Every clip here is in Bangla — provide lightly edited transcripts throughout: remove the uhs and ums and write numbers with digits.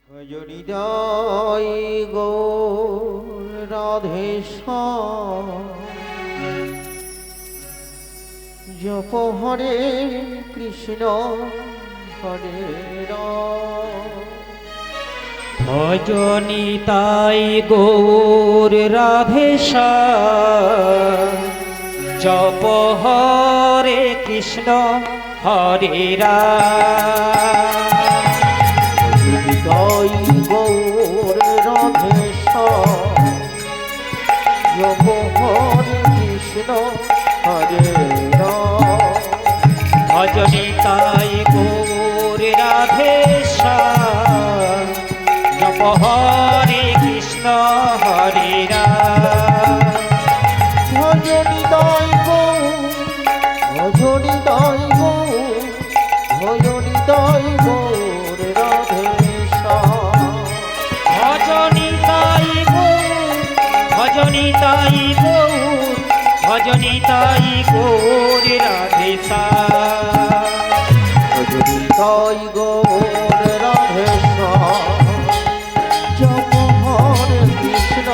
হৃদয় গৌর রাধেশ্যাম জপ হরে কৃষ্ণ হরে রাম। ভজনিতাই গৌর রাধেশ্যাম জপ হরে কৃষ্ণ হরে রাম। হৃদয় গৌর রাধেশ্যাম জপ হরে কৃষ্ণ হরে রাম। ভজনিতাই গৌর রাধেশ্যাম জপ হরে কৃষ্ণ হরে রাম। ভজনিতাই গৌর ভজনিতাই গৌর ভজনিতাই গৌর রাধেশ্যাম। ভজনিতাই গৌর ভজনিতাই গৌর ভজনিতাই গৌর রাধেশ্যাম। ভজনিতাই গৌর রাধেশ্যাম জপ হরে কৃষ্ণ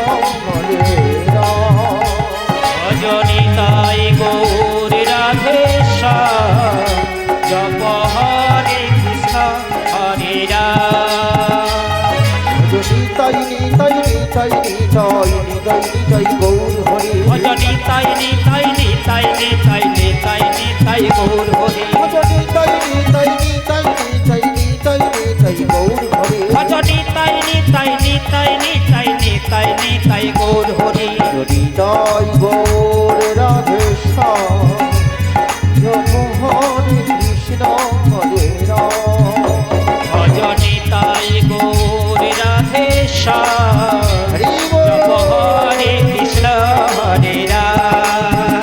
হরে রাম। ভজনিতাই গৌর রাধেশ্যাম জপ হরে কৃষ্ণ হরে রাম। ভজনিতাই নিতাই নিতাই নিতাই নিতাই নিতাই গৌর হরে। ভজনিতাই নিতাই নিতাই নিতাই নিতাই নিতাই গৌর হরে। ভজনিতাই নিতাই নিতাই নিতাই নিতাই নিতাই গৌর হরে। ভজনিতাই নিতাই নিতাই নিতাই নিতাই নিতাই গৌর হরে। হৃদয় গৌর রাধেশ্যাম জপ হরে কৃষ্ণ হরে রাম। ভজনিতাই গৌর রাধেশ্যাম হরি জপ বল। হরে কৃষ্ণ হরে রাম।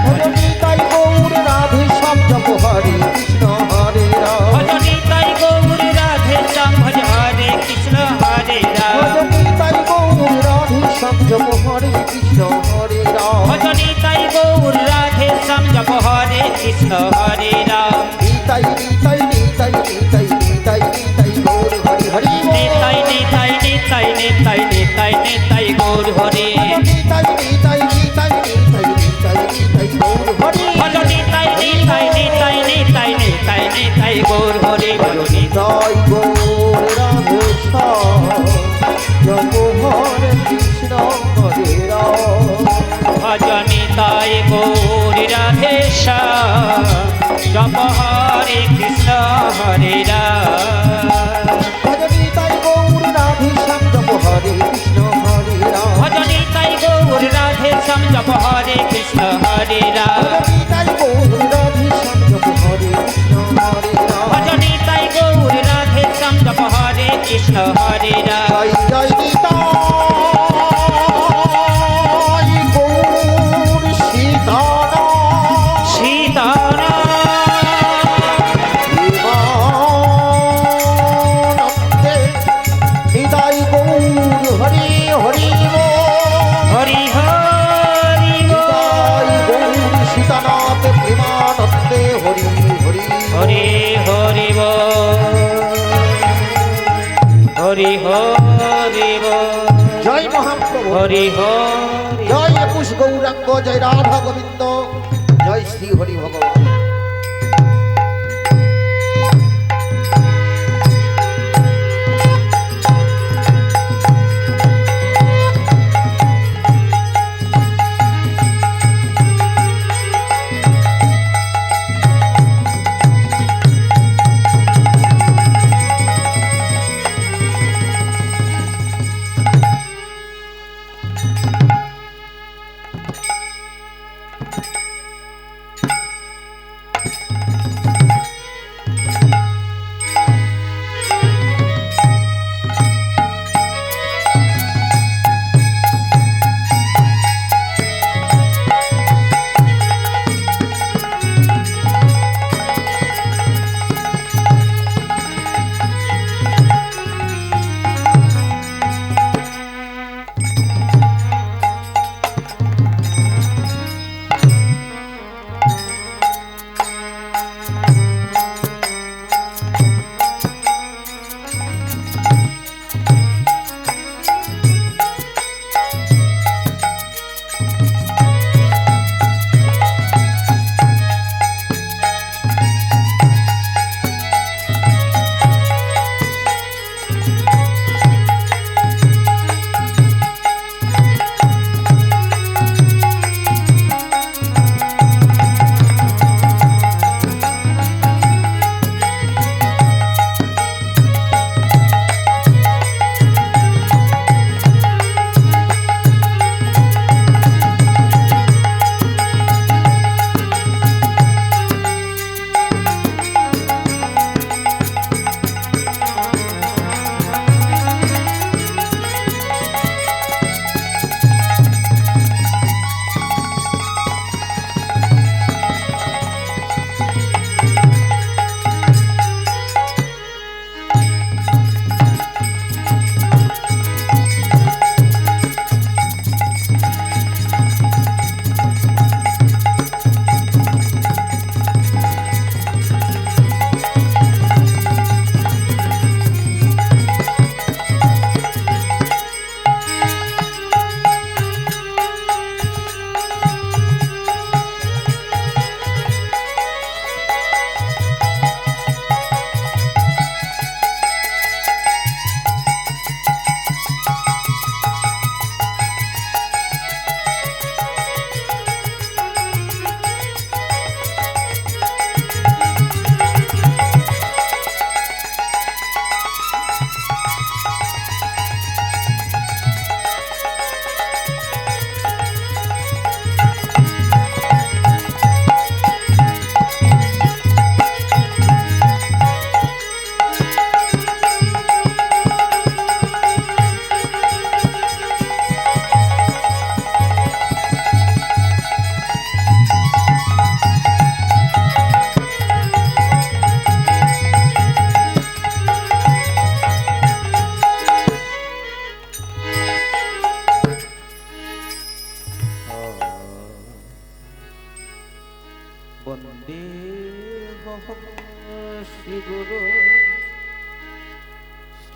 ভজনিতাই গৌর রাধেশ্যাম জপ হরে কৃষ্ণ হরে রাম। ভজনিতাই গৌর রাধেশ্যাম ভজ হরে কৃষ্ণ হরে রাম। ভজনিতাই গৌর রাধেশ্যাম জপ হরে কৃষ্ণ হরে রাম। ভজনিতাই গৌর রাধেশ্যাম জপ হরে কৃষ্ণ হরে রাম। নিতাই নিতাই নিতাই নিতাই নিতাই নিতাই গৌর হরি হরি বল। নিতাই নিতাই নিতাই নিতাই নিতাই নিতাই গৌর হরে। নিতাই নিতাই নিতাই নিতাই নিতাই নিতাই গৌর হরি। ভজনিতাই নিতাই নিতাই নিতাই নিতাই নিতাই গৌর হরে। ভজনিতাই গৌর রাধেশ্যাম জপ হরে কৃষ্ণ হরে রাম। ভজনিতাই গৌর রাধেশ্যাম জপ হরে কৃষ্ণ হরে রাম। ভজনিতাই গৌর রাধেশ্যাম জপ হরে কৃষ্ণ হরে রাম। ভজনিতাই গৌর রাধেশ্যাম জপ হরে কৃষ্ণ হরে রাম। ভজনিতাই গৌর রাধেশ্যাম জপ হরে কৃষ্ণ হরে রাম। ভজনিতাই গৌর রাধেশ্যাম জপ হরে কৃষ্ণ হরে রাম। জয় জয় নিতাই গৌর সীতারাম। প্রেমানন্দে নিতাই গৌর হরি হরি বল। হরি হরি নিতাই গৌর সীতানাথ প্রেমানন্দে হরি হরি হরি হরি হরি হরি জয় মহাপ্রভু হরি হরি। জয় একুশ গৌরাঙ্গ জয় রাধা গোবিন্দ জয় শ্রী হরি ভগবান।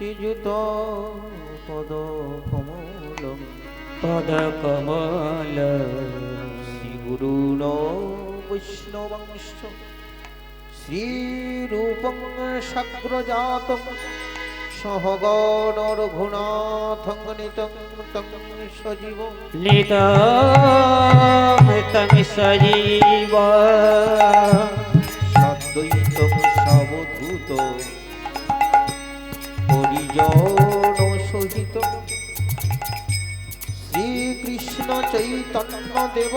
শ্রীযুত পদ কমল পদকমল শ্রীগুরুণ বৈষ্ণবংশ শ্রীরূপং সাগ্রজাতং সহগণ রঘুনাথং নিতং তং সজীব লিতং সজীব সদ্বৈতং সাবধূত হরিজন সহিত শ্রীকৃষ্ণ চৈতন্য দেব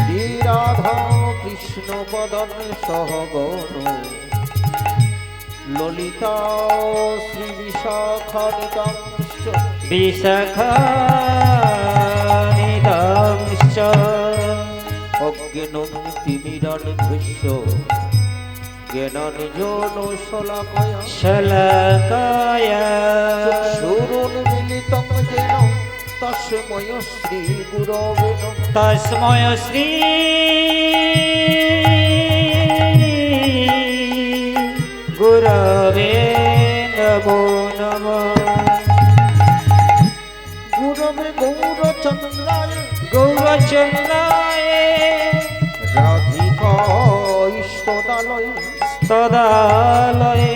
শ্রীরাধা কৃষ্ণ পদন সহগণ ললিতা শ্রী বিশাখানিতাংশ বিশাখানিদংশ অজ্ঞানং তিমিরানঘৃষ্য জ্ঞানাঞ্জন শলাকয়া শলাকায় চক্ষুরুন্মিলিতং যেন তস্মৈ শ্রী গুরবে নমঃ। তস্ময় শ্রী গুরবে নমো নমঃ। গুরবে গৌরচন্দ্রায় গৌরচন্দ্রায় রাধিকা ইষ্টদালয় তদালয়ে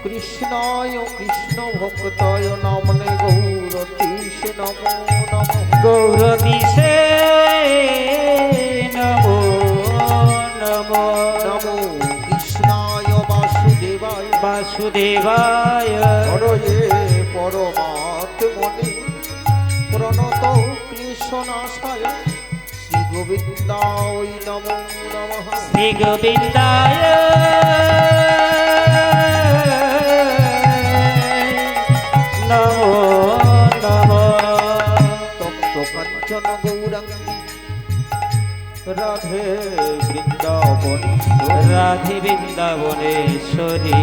কৃষ্ণায় কৃষ্ণ ভক্তায় নামনে গৌরতীশ নমো নমঃ। গৌরদিশে নমো নমো নমো কৃষ্ণায় বাসুদেবায় বাসুদেবায় হরয়ে পরমাত্মনে প্রণত কৃষ্ণনাশায় শ্রী গোবিন্দায় নমো নমঃ। শ্রী গোবিন্দায় নমো নমো। তপ্ত কাঞ্চন গৌরাঙ্গী রাধে বৃন্দাবনেশ্বরী রাধে বৃন্দাবনেশ্বরী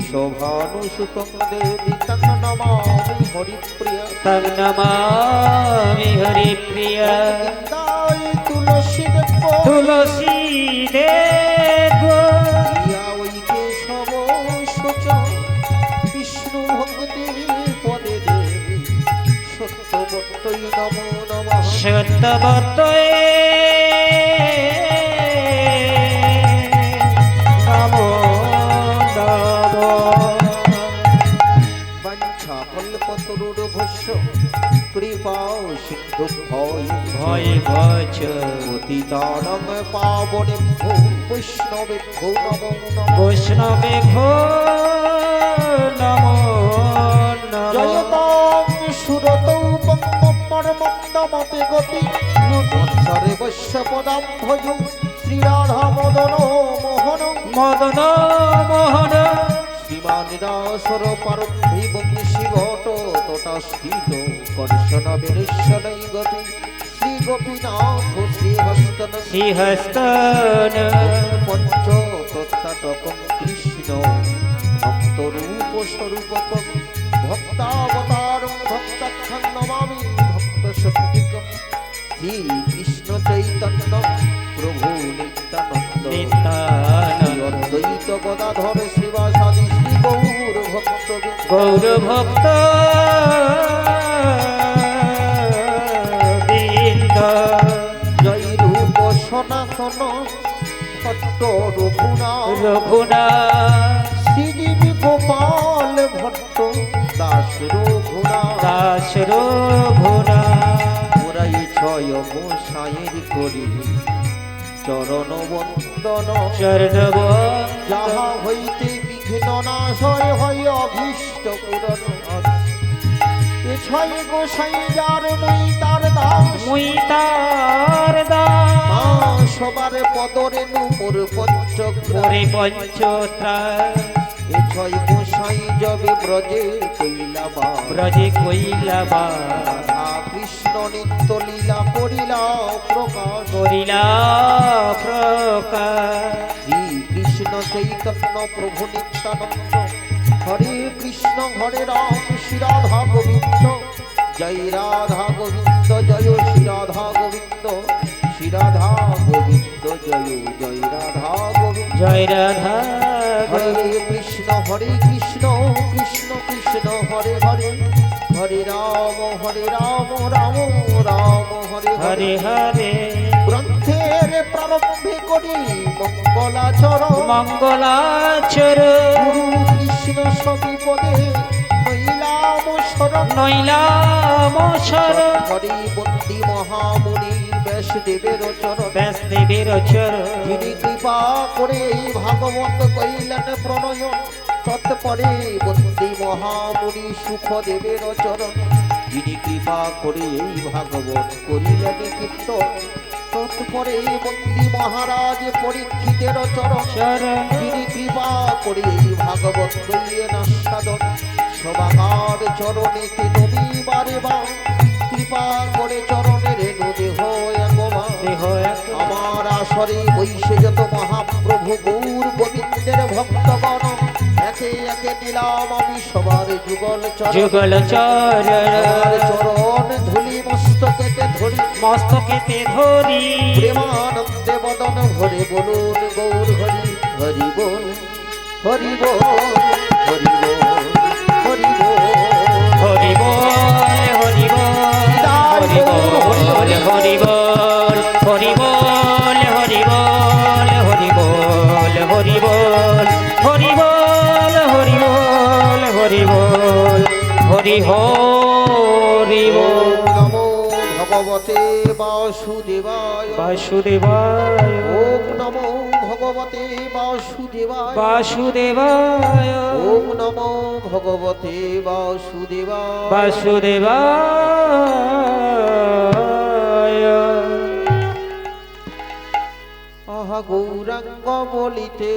শোভানুসুতং দেবী তং নমামি হরিপ্রিয়া তং নমামি হরিপ্রিয়া বৃন্দায় তুলসী দেব তুলসী দেব প্রিয়া ওই কেশব শোচ বিষ্ণু ভক্তি পদে দেবী সত্যবর্তই নমো নমঃ। সত্যবতয়ে নমো নমো। বাঞ্ছা কল্পতরুর্ভস্য কৃপা সিন্ধু ভয় ভয় ভজ পতিতানাং পাবনেভ্যো বৈষ্ণবেভ্যো নমো নমঃ। বৈষ্ণবে ঘো নমো নমো। জয়তাং সুরতৌ পরমন্দমতে গতি বৎসরে বৈশ্য পদাম ভজ শ্রীরাধা মদন মোহন মদন মোহন শ্রীমানিরাসর পারম্ভিবং শিবট তটাস্থিত কর্ষণ বেরেশ্বরৈ গতি শ্রী গোপীনাথ শ্রীহস্তন শ্রীহস্তন পঞ্চ তত্তাটকং কৃষ্ণ ভক্তরূপ স্বরূপকং ভক্তাবতারং ভক্তাখ্যাং নমামি ভক্ত শক্তিকং শ্রী কৃষ্ণ চৈতন্য প্রভু নিত্যানন্দ নিত্যানন্দ অদ্বৈত গদাধর শ্রীবাসাদি শ্রী গৌর ভক্ত গৌর ভক্ত বৃন্দ জয় রূপ সনাতন ভট্ট রঘুনাথ রঘুনাথ শ্রীদেবী গোপাল ভট্ট দাস রঘুনাথ দাস রঘুনাথ ওরাই ছয় গোসাইয়ের করি চরণ বন্দন চরণব যাহা হইতে বিঘ্ন নাশয় হয় অভীষ্ট পূরণ এ ছয় গোসাই যার মুই তার দাস মুই তার দাস সবার পদরে নুপুর পঞ্চগ্রাম ওরে পঞ্চত্রাস এ ছয় গোসাই যবে ব্রজে কইলাবা ব্রজে কইলাবা রাধা কৃষ্ণ নিত্য লীলা করিলা প্রকাশ করিলা প্রকাশ শ্রী কৃষ্ণ চৈতন্য প্রভু নিত্যানন্দ হরে কৃষ্ণ হরে রাম শ্রী রাধা গোবিন্দ জয় রাধা গোবিন্দ জয় শ্রী রাধা গোবিন্দ শ্রী রাধা গোবিন্দ জয় জয় রাধা গোবিন্দ জয় রাধা হরে কৃষ্ণ কৃষ্ণ কৃষ্ণ হরে হরে হরে রাম রাম রাম হরে হরে হরে গ্রন্থের প্রারম্ভে করি মঙ্গলাচরণ মঙ্গলাচর গুরু কৃষ্ণ সবিপদে নইলাম শরণ নইলাম শরণ হরি বন্দী মহামুনি ব্যাসদেবের চরণ ব্যাসদেবের চরণ যিনি কৃপা করে এই ভাগবত কইলেন প্রণয়ন তৎপরে বন্দী মহামুনি সুখদেবের চরণ যিনি কৃপা করে এই ভাগবত করিলেন কীর্তন তৎপরে বন্দী মহারাজ পরীক্ষিতের চরণ চরণ যিনি কৃপা করে এই ভাগবত করিলেন আস্বাদন সবাকার চরণেতে নবীবারে বা কৃপা করে চরণের দেহ একবার দেহ এক আমার আসরে বৈশে যত মহাপ্রভু গৌর গোবিন্দের ভক্তগণ একে একে নিলাম আমি সবার যুগল চরণ যুগল চরণ সবার চরণ ধুলি মস্তকেতে ধরি মস্তকেতে ধরি প্রেমানন্দে বদন ভরে বলুন গৌর হরি হরি বল হরি বল হরি বল হরি বল হরি বল হরি বল হরি বল হরি বল হরি বল হরি বল হরি বল হরি বল হরি বল হরি বল হরি বল হরি হরি বল নমো ভগবতে বাসুদেবায় বাসুদেবায় ওম নমো ভগবতে বাসুদেবায় বাসুদেবায় ওম নমো ভগবতে বাসুদেবায় বাসুদেবায় আহা গৌরাঙ্গ বলিতে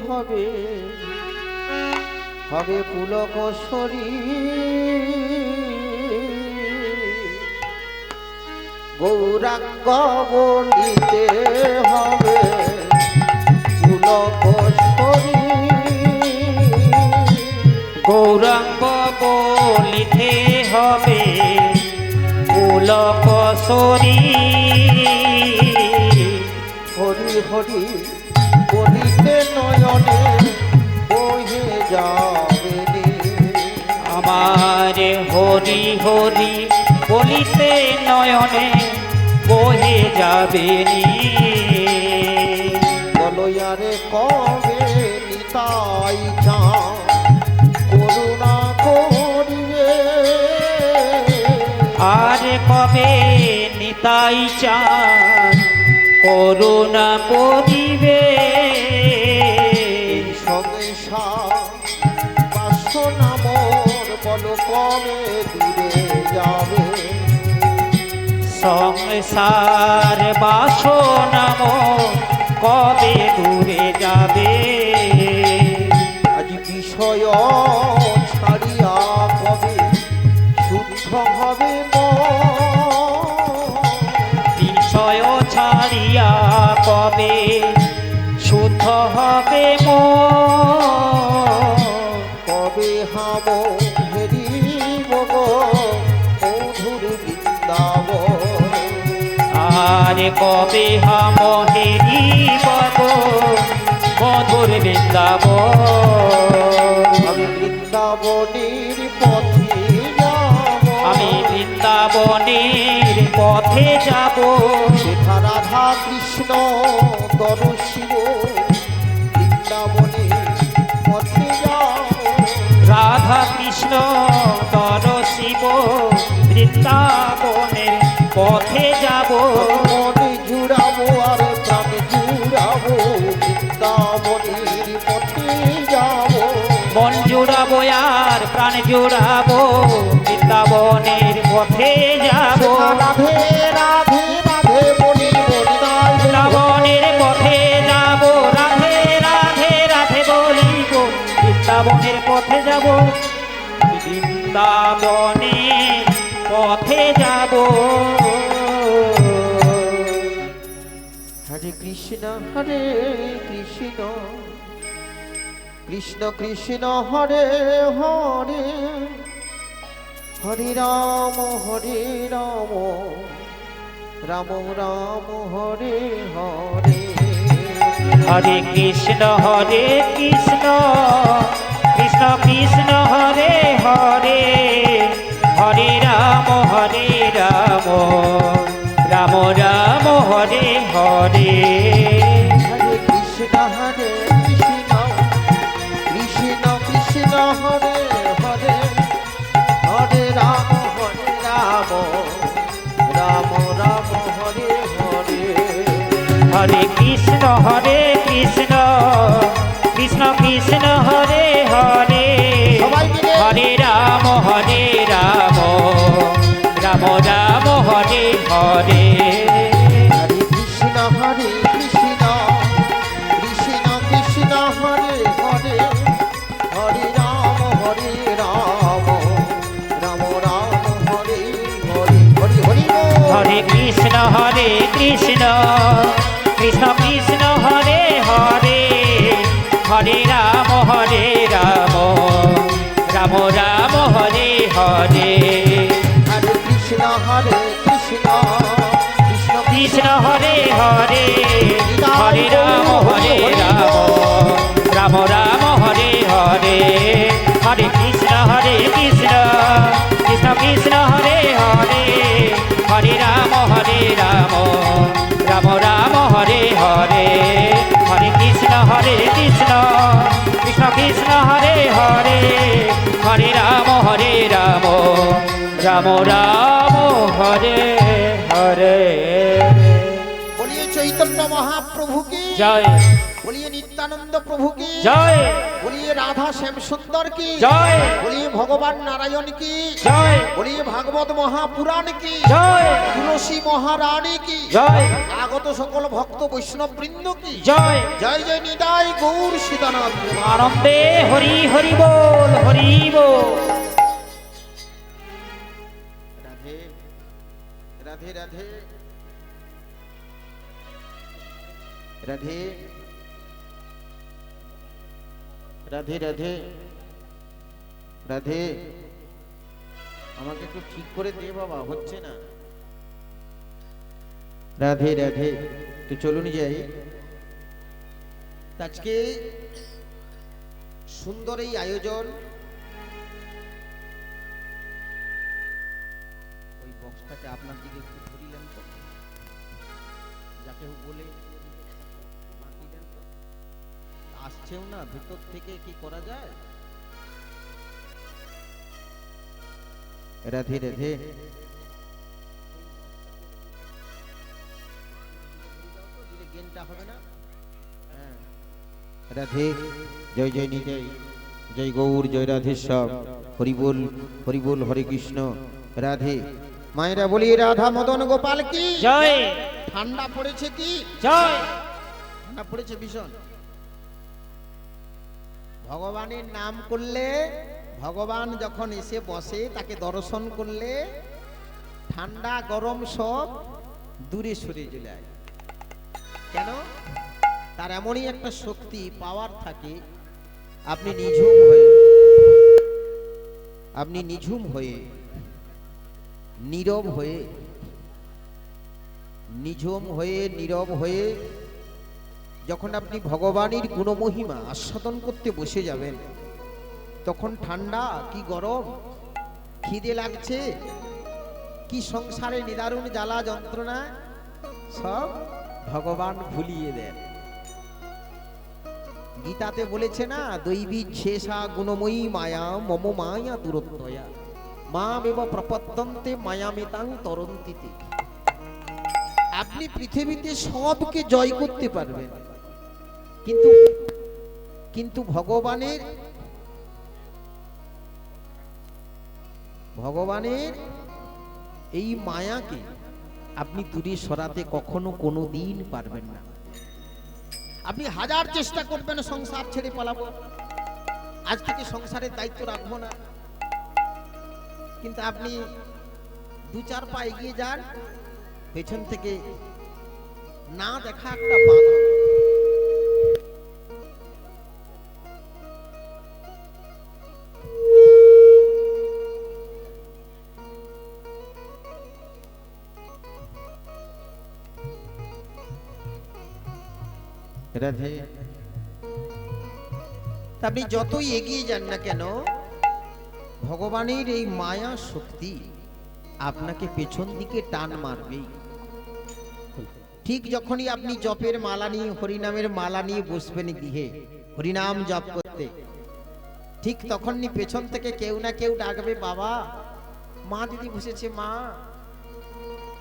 হবে হবে পুলক গৌরাঙ্গ বলিতে হবে পুলক গৌরাঙ্গ বলিতে হবে পুলক হরি হরি বলিতে নয়নে বহে যাবে আমার হরি হরি বলিতে নয়নে বহে যাবে নি বলয়ারে কবে নিতাই চা করুণা করিবে আর কবে নিতাই চান করুণা করিবে সংসার বাসনা মোর বল কবে দূরে যাবে সংসার বাসনা কবে দূরে যাবে আজ বিষয় ছাড়িয়া কবে শুদ্ধ হবে বিষয় ছাড়িয়া কবে শুদ্ধ হবে কবে হাম হেরিব গো মধুর বৃন্দাব আর কবে হাম হেরিব গো মধুর বৃন্দাব আমি বৃন্দাবনের পথে যাব আমি বৃন্দাবনের পথে যাব সেথা রাধা কৃষ্ণ তর শিব বৃন্দাবনের পথে যাব রাধা কৃষ্ণ তর শিব বৃন্দাবনের পথে যাব মনে জুড়াবো আর প্রাণে জুড়াবো বৃন্দাবনের পথে যাব মন জুড়াবো আর প্রাণ জুড়াবো বৃন্দাবনের পথে যাব রাধে রাধে রাধে বলি বলিদায় বৃন্দাবনের পথে যাব রাধে রাধে রাধে বলিব বৃন্দাবনের পথে যাব বৃন্দাবনের পথে যাব হরে কৃষ্ণ কৃষ্ণ কৃষ্ণ হরে হরে হরে রাম রাম রাম হরে হরে হরে কৃষ্ণ কৃষ্ণ কৃষ্ণ কৃষ্ণ হরে হরে হরে রাম রাম রাম হরে হরে হরে কৃষ্ণ কৃষ্ণ কৃষ্ণ হরে হরে হরে রাম রাম রাম হরে হরে হরে কৃষ্ণ কৃষ্ণ কৃষ্ণ হরে হরে সবাই মিলে হরে রাম রাম রাম হরে হরে হরে কৃষ্ণ কৃষ্ণ কৃষ্ণ হরে হরে হরে রাম রাম রাম হরে হরে হরি হরি বল। হরে কৃষ্ণ কৃষ্ণ কৃষ্ণ হরে হরে হরে রাম রাম রাম হরে হরে হরে কৃষ্ণ কৃষ্ণ কৃষ্ণ হরে হরে হরে রাম রাম হরে হরে হরে কৃষ্ণ কৃষ্ণ কৃষ্ণ হরে হরে হরে রাম রাম হরে হরে হরে কৃষ্ণ কৃষ্ণ কৃষ্ণ হরে হরে হরে রাম রাম হরে হরে বলিয়ে চৈতন্য মহাপ্রভু কি জয় বলিয়ে নিত্যানন্দ প্রভু কি জয় বলিয়ে রাধা শ্যাম সুন্দর কি জয় বলিয়ে ভগবান নারায়ণ কি জয় বলিয়ে ভাগবত মহাপুরাণ কি জয় তুলসী মহারানী কি জয় আগত সকল ভক্ত বৈষ্ণব বৃন্দ কি জয় জয় জয় নিতাই গৌর সীতানাথ আনন্দে হরি হরি বল হরি বল রাধে রাধে রাধে রাধে রাধে রাধে রাধে আমাকে একটু ঠিক করে দে বাবা হচ্ছে না রাধে রাধে তো চলুন যাই আজকে সুন্দর এই আয়োজন ওই বক্সটাকে আপনার দিকে একটু ধরিলেন তো যাকে বলে মাতিলেন তো আসছেও না ভেতর থেকে কি করা যায় রাধে রাধে গেনটা হবে না হ্যাঁ রাধে জয় জয় নিতাই জয় গৌর জয় রাধেশ্বর হরিবোল হরিবোল হরে কৃষ্ণ রাধে মায়েরা বলি রাধা মদন গোপাল কি জয় ঠান্ডা পড়েছে কি জয় ঠান্ডা পড়েছে ভীষণ ভগবানের নাম করলে ভগবান যখন এসে বসে তাকে দর্শন করলে ঠান্ডা গরম সব দূরে সরে চলে যায় কেন তার এমনই একটা শক্তি পাওয়ার থাকে আপনি নিঝুম হয়ে নীরব হয়ে নীরব হয়ে যখন আপনি ভগবানের গুণমহিমা আস্বাদন করতে বসে যাবেন তখন ঠান্ডা কি গরম খিদে লাগছে কি সংসারে নিদারুণ জ্বালা যন্ত্রণা সব ভগবান ভুলিয়ে দেন গীতাতে বলেছে না দৈবী শেষা গুণময়ী মায়া মম মায়া দূরত্বয়া মামেব প্রপদ্যন্তে মায়ামেতাং তরন্তিতে আপনি পৃথিবীতে সবকে জয় করতে পারবেন কিন্তু ভগবানের এই মায়াকে আপনি দূরে সরাতে কখনো কোনো দিন পারবেন না আপনি হাজার চেষ্টা করবেন সংসার ছেড়ে পালাবো আজ থেকে সংসারের দায়িত্ব রাখবো না কিন্তু আপনি দু চার পা এগিয়ে যান পেছন থেকে না দেখা একটা বাধা রাধে তা আপনি যতই এগিয়ে যান না কেন, ভগবানের এই মায়া শক্তি আপনাকে পেছন দিকে টান মারবেই। ঠিক যখনই আপনি জপের মালা নিয়ে, হরিনামের মালা নিয়ে বসবেন গৃহে হরিনাম জপ করতে, ঠিক তখনই পেছন থেকে কেউ না কেউ ডাকবে, বাবা। মা দিদি বসেছে, মা।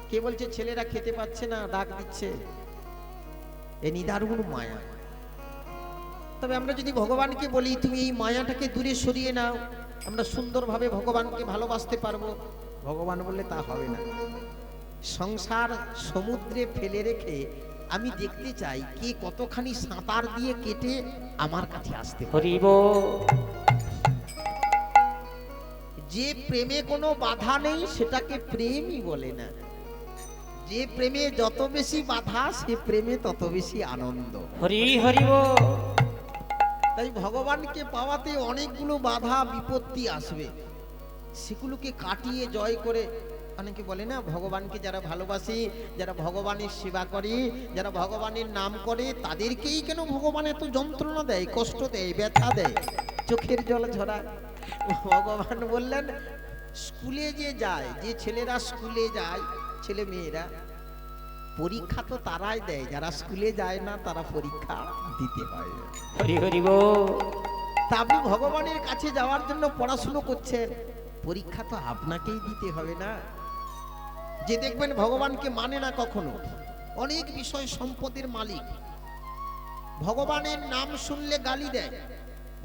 কে বলছে ছেলেরা খেতে পাচ্ছে না, ডাক দিচ্ছে। এ নিদারুণ মায়া। তবে আমরা যদি ভগবানকে বলি তুমি এই মায়াটাকে দূরে সরিয়ে নাও, আমরা সুন্দরভাবে ভগবানকে ভালোবাসতে পারবো, ভগবান বললে তা হবে না। সংসার সমুদ্রে ফেলে রেখে আমি দেখতে চাই কে কতখানি সাঁতার দিয়ে কেটে আমার কাছে আসতে পারে। হরি বল। যে প্রেমে কোনো বাধা নেই সেটাকে প্রেমই বলে না। যে প্রেমে যত বেশি বাধা, সে প্রেমে তত বেশি আনন্দ। হরি হরি বল। তাই ভগবানকে পাওয়াতে অনেকগুলো বাধা বিপত্তি আসবে, সেগুলোকে কাটিয়ে জয় করে, অনেকে বলে না ভগবানকে যারা ভালোবাসে, যারা ভগবানের সেবা করে, যারা ভগবানের নাম করে, তাদেরকেই কেন ভগবান এত যন্ত্রণা দেয়, কষ্ট দেয়, ব্যথা দেয়, চোখের জল ঝরায়। ভগবান বললেন স্কুলে যে যায়, যে ছেলেরা স্কুলে যায়, ছেলে মেয়েরা, পরীক্ষা তো তারাই দেয়, যারা স্কুলে যায় না তারা পরীক্ষা দিতে হয়। হরি হরি বল। তা আপনি ভগবানের কাছে যাওয়ার জন্য পড়াশুনো করছেন, পরীক্ষা তো আপনাকেই দিতে হবে না। যে দেখবেন ভগবানকে মানে না কখনো, অনেক বিষয় সম্পদের মালিক, ভগবানের নাম শুনলে গালি দেয়,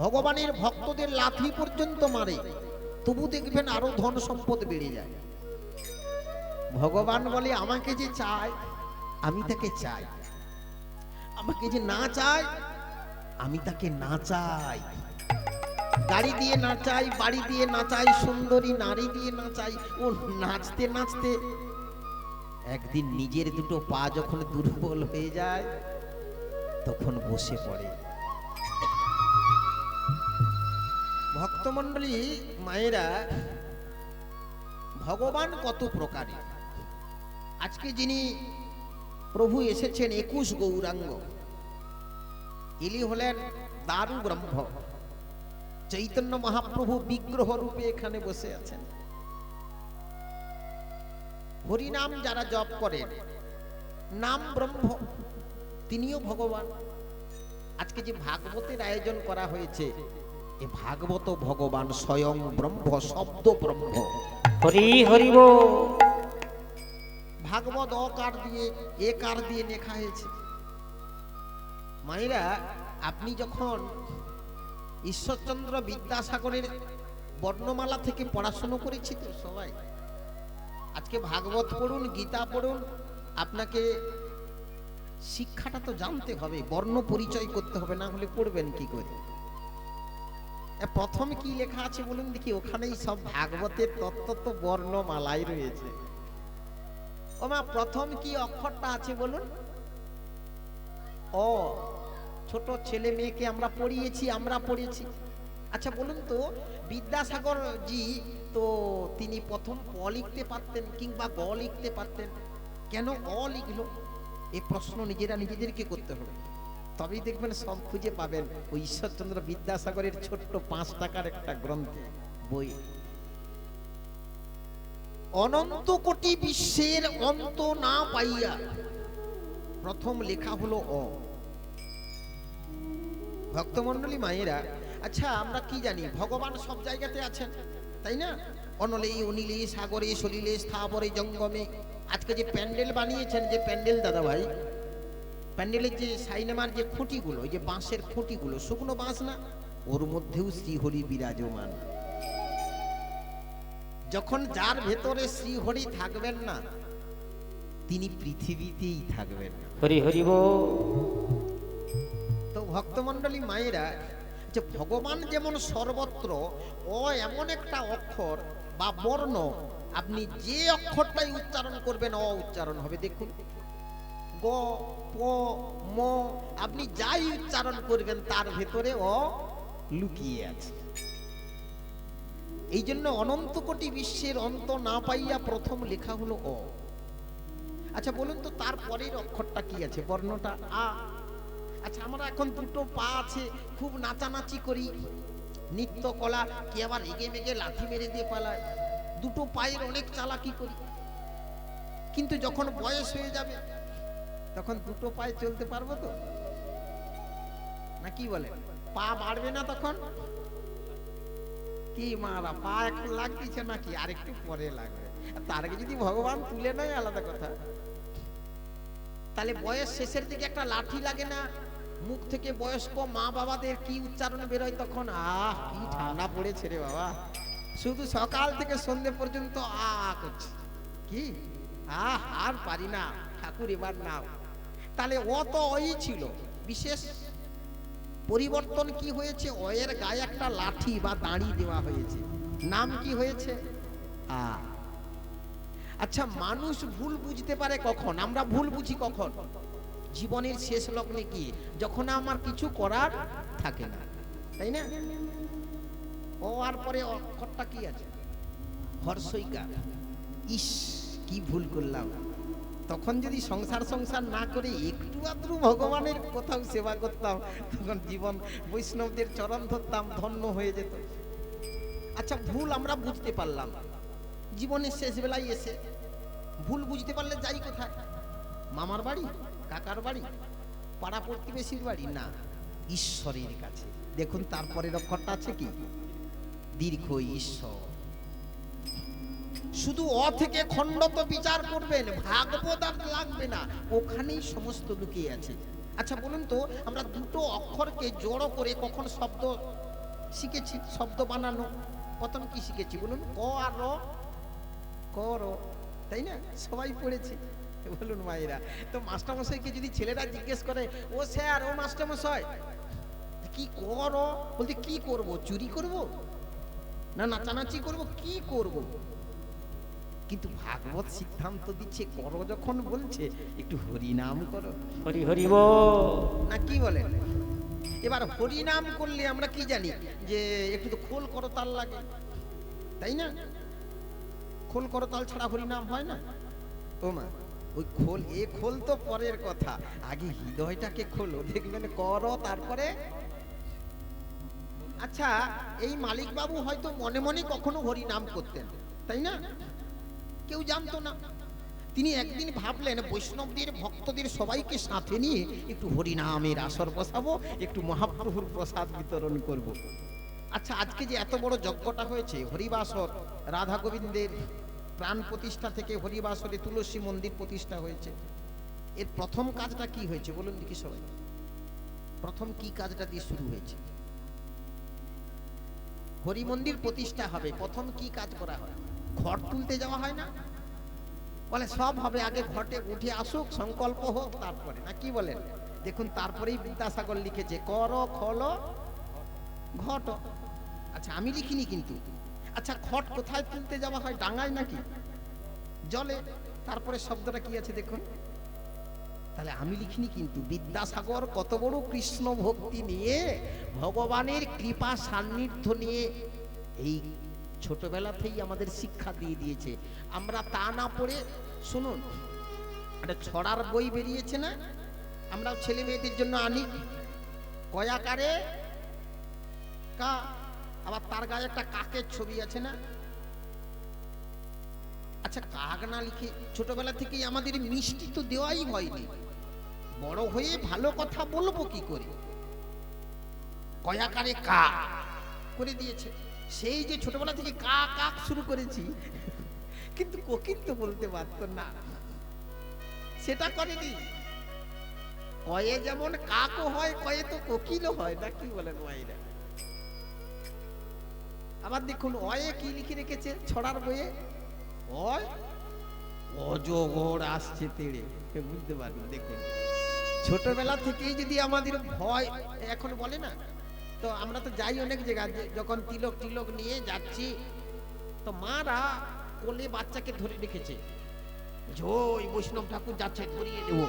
ভগবানের ভক্তদের লাথি পর্যন্ত মারে, তবু দেখবেন আরো ধন সম্পদ বেড়ে যায়। ভগবান বলে আমাকে যে চায় আমি তাকে চাই, আমাকে যে না চায় আমি তাকে না চাই। গাড়ি দিয়ে না চাই, বাড়ি দিয়ে না চাই, সুন্দরী নারী দিয়ে না চাই। ও নাচতে নাচতে একদিন নিজের দুটো পা যখন দুর্বল হয়ে যায়, তখন বসে পড়ে। ভক্তমণ্ডলী, মায়েরা, ভগবান কত প্রকারের। আজকে যিনি প্রভু এসেছেন 21 গৌরাঙ্গ, ইনি হলেন দারু ব্রহ্ম। চৈতন্য মহাপ্রভু বিগ্রহ রূপে এখানে বসে আছেন। হরিনাম যারা জপ করেন, নাম ব্রহ্ম, তিনিও ভগবান। আজকে যে ভাগবতের আয়োজন করা হয়েছে, এই ভাগবত ভগবান স্বয়ং ব্রহ্ম, শব্দ ব্রহ্ম। হরি হরি বল। ভাগবত অকার দিয়ে একার দিয়ে লেখা হয়েছে। মায়েরা, আপনি যখন ঈশ্বরচন্দ্র বিদ্যাসাগরের বর্ণমালা থেকে পড়াশোনা করেছি তো সবাই, আজকে ভাগবত পড়ুন, গীতা পড়ুন, আপনাকে শিক্ষাটা তো জানতে হবে, বর্ণ পরিচয় করতে হবে, না হলে পড়বেন কি করে? প্রথম কি লেখা আছে বলুন দেখি? ওখানেই সব ভাগবতের তত্ত্ব তো বর্ণমালায় রয়েছে। ও মা, প্রথম কি অক্ষরটা আছে বলুন? অ। ছোট ছেলে মেয়েকে আমরা পড়িয়েছি, আমরা পড়েছি। আচ্ছা বলুন তো, বিদ্যাসাগর জি তো তিনি প্রথম ক লিখতে পারতেন কিংবা গ লিখতে পারতেন, কেন অ লিখলো? এই প্রশ্ন নিজেরা নিজেদেরকে করতে হবে, তবেই দেখবেন সব খুঁজে পাবেন ওই ঈশ্বরচন্দ্র বিদ্যাসাগরের ছোট্ট 5 টাকার একটা গ্রন্থে, বই। অনন্ত কোটি বিশ্বের অন্ত না পাইয়া প্রথম লেখা হলো অ। ভক্তমণ্ডলী, মায়েরা, আচ্ছা আমরা কি জানি? ভগবান সব জায়গাতে আছেন, তাই না? অনলে অনিলে সাগরে সলিলে স্থাবরে জঙ্গমে। আজকে যে প্যান্ডেল বানিয়েছেন, যে প্যান্ডেল দাদা ভাই, প্যান্ডেলের যে সাইনেমার যে খুঁটিগুলো, ওই যে বাঁশের খুঁটিগুলো, শুকনো বাঁশ না, ওর মধ্যেও শ্রীহরি বিরাজমান। যখন যার ভেতরে শ্রীহরি থাকবেন না, তিনি পৃথিবীতেই থাকবেন না। হরি হরি বল। তো ভক্তমণ্ডলী, মায়েরা, যে ভগবান যেমন সর্বত্র, ও এমন একটা অক্ষর বা বর্ণ, আপনি যে অক্ষরটাই উচ্চারণ করবেন অ উচ্চারণ হবে। দেখুন, গ, প, ম, আপনি যাই উচ্চারণ করবেন তার ভেতরে অ লুকিয়ে আছে। এই জন্য অনন্ত কোটি বিশ্বের অন্ত না পাইয়া প্রথম লেখা হলো অ। আচ্ছা বলুন তো, তার পরের অক্ষরটা কি আছে? বর্ণটা আ। আচ্ছা আমরা এখন দুটো পা আছে, খুব নাচানাচি করি, নৃত্য কলা, কি আবার রেগে মেগে লাথি মেরে দিয়ে পালায়, দুটো পায়ের অনেক চালাকি করি। কিন্তু যখন বয়স হয়ে যাবে তখন দুটো পায়ে চলতে পারবো তো, না কি বলে? পা বাড়বে না তখন? কি মারা, পা এখন লাগতেছে নাকি? আর একটু পরে লাগবে। তার আগে যদি ভগবান তুলে নেয় আলাদা কথা। তাহলে বয়স শেষের দিকে একটা লাঠি লাগে না? মুখ থেকে বয়স্ক মা বাবাদের কি উচ্চারণ বেরোয় তখন? আহ কি ঠান্ডা পড়েছে রে বাবা, শুধু সকাল থেকে সন্ধ্যে পর্যন্ত আ করছে, কি আহ আর পারি না, ঠাকুর এবার নাও। তাহলে ও তো ওই ছিল, বিশেষ পরিবর্তন কি হয়েছে? অয়ের গায়ে একটা লাঠি বা দাঁড়ি দেওয়া হয়েছে, নাম কি হয়েছে? আ। আচ্ছা মানুষ ভুল বুঝতে পারে কখন? আমরা ভুল বুঝি কখন? জীবনের শেষ লগ্নে গিয়ে, যখন আমার কিছু করার থাকে না, তাই না? ও আর পরে অক্ষরটা কি আছে? হর্ষইকা। ইস কি ভুল করলাম। তখন যদি সংসার না করে একটু আধটু ভগবানের কোথাও সেবা করতাম, তখন জীবন বৈষ্ণবদের চরণ ধরতাম, ধন্য হয়ে যেত। আচ্ছা ভুল আমরা বুঝতে পারলাম, জীবনের শেষ বেলায় এসে ভুল বুঝতে পারলে যাই কোথায়? মামার বাড়ি, কাকার বাড়ি, পাড়া প্রতিবেশীর বাড়ি? না, ঈশ্বরের কাছে। দেখুন তারপরের অক্ষরটা আছে কি? দীর্ঘ ঈশ্বর। শুধু অ থেকে খণ্ডত বিচার করবেন, ভাগবত আর লাগবে না, ওখানেই সমস্ত লুকিয়ে আছে। আচ্ছা বলুন তো, আমরা দুটো অক্ষরকে জড়ো করে কখন শব্দ শিখেছি? শব্দ বানানো প্রথম কি শিখেছি বলুন? ক আর র, ক র, তাই না? সবাই পড়েছি, বলুন মায়েরা। তো মাস্টারমশাইকে যদি ছেলেরা জিজ্ঞেস করে, ও স্যার, ও মাস্টারমশাই কি কর? বলতে কি করব? চুরি করব না নাচানাচি করব, কি করব? কিন্তু ভাগবত সিদ্ধান্ত দিচ্ছে, করো যখন বলছে একটু হরি নাম করো। হরি হরি বল। না কি বলেন? এবার হরি নাম করলে আমরা কি জানি যে একটু তো খোল করতাল লাগে, তাই না? খোল করতাল ছাড়া হরি নাম হয় না। ও মা, ওই খোল, এ খোল তো পরের কথা, আগে হৃদয়টাকে খোলো, দেখবেন করো তারপরে। আচ্ছা এই মালিক বাবু হয়তো মনে মনে কখনো হরি নাম করতেন, তাই না? কেউ জানতো না। তিনি একদিন ভাবলেন বৈষ্ণবদের ভক্তদের সবাইকে সাথে নিয়ে একটু হরিনামের আসর বসাবো, একটু মহাপ্রভুর প্রসাদ বিতরণ করব। আচ্ছা আজকে যে এত বড় যজ্ঞটা হয়েছে হরিবাসর, রাধা গোবিন্দের প্রাণ প্রতিষ্ঠা থেকে হরিবাসরে তুলসী মন্দির প্রতিষ্ঠা হয়েছে, এর প্রথম কাজটা কি হয়েছে বলুন দেখি সবাই? প্রথম কি কাজটা দিয়ে শুরু হয়েছে? হরি মন্দির প্রতিষ্ঠা হবে, প্রথম কি কাজ করা হয়? ঘট তুলতে যাওয়া হয় না? বলে সব হবে, আগে ঘটে উঠে আসুক, সংকল্প হোক, তারপরে, না কি বলেন? দেখুন তারপরেই বিদ্যাসাগর লিখেছে কর খল ঘট। আচ্ছা আমি লিখিনি কিন্তু। আচ্ছা ঘট কোথায় তুলতে যাওয়া হয়? ডাঙায় নাকি জলে? তারপরে শব্দটা কি আছে দেখুন। তাহলে আমি লিখিনি কিন্তু, বিদ্যাসাগর কত বড় কৃষ্ণ ভক্তি নিয়ে, ভগবানের কৃপা সান্নিধ্য নিয়ে এই ছোটবেলাতেই আমাদের শিক্ষা দিয়ে দিয়েছে। আমরা তা না পড়ে, শুনুন একটা ছড়ার বই বেরিয়েছে না, আমরা ছেলে মেয়েদের জন্য আনি, কয়াকারে কা, আবার তার গায়ে একটা কাকের ছবি আছে না? আচ্ছা কাক না লিখে ছোটবেলা থেকেই আমাদের মিষ্টি তো দেওয়াই হয়নি, বড় হয়ে ভালো কথা বলবো কি করে? কয়াকারে কা করে দিয়েছে। সেই যে ছোটবেলা থেকে কা কাক শুরু করেছি, কিন্তু কোকিল তো বলতে পারত না, সেটা করেনি। কয়ে যেমন কাকও হয়, কয়ে তো কোকিলও হয়, না কি বলেন মায়েরা? আবার দেখুন অয়ে কি লিখে রেখেছে ছড়ার বইয়ে? অয় অজগর আসছে তেড়ে, বুঝতে পারবেন। দেখুন ছোটবেলা থেকেই যদি আমাদের ভয়, এখন বলে না, তো আমরা তো যাই অনেক জায়গায়, যখন তিলক টিলক নিয়ে যাচ্ছি, তো মারা কোলে বাচ্চাকে ধরে রেখেছে, জয় বৈষ্ণব ঠাকুর যাচ্ছে, ধরিয়ে দেবো,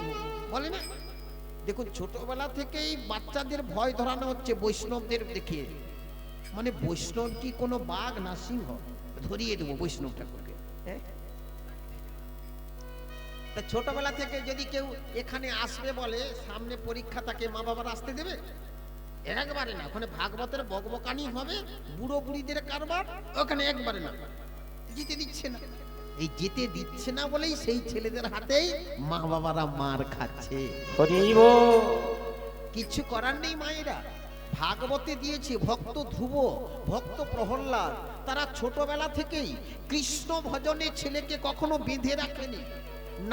বলে না? দেখুন ছোটবেলা থেকেই বাচ্চাদের ভয় ধরানো হচ্ছে বৈষ্ণবদের দেখে। মানে বৈষ্ণব কি কোনো বাঘ না সিংহ? ধরিয়ে দেবো বৈষ্ণব ঠাকুরকে। তা ছোটবেলা থেকে যদি কেউ এখানে আসবে বলে, সামনে পরীক্ষা থাকে, মা বাবার আসতে দেবে? একবারে না। ওখানে ভাগবতের বকবকানি হবে, বুড়ো বুড়িদের কারবার, ওখানে একবারে না, যেতে দিচ্ছে না। এই যেতে দিচ্ছে না বলেই সেই ছেলেদের হাতেই মা বাবারা মার খাচ্ছে। হরি বল। কিছু করার নেই মায়েরা। ভাগবতে দিয়েছে ভক্ত ধ্রুব, ভক্ত প্রহ্লাদ, তারা ছোটবেলা থেকেই কৃষ্ণ ভজনে ছেলেকে কখনো বেঁধে রাখেনি।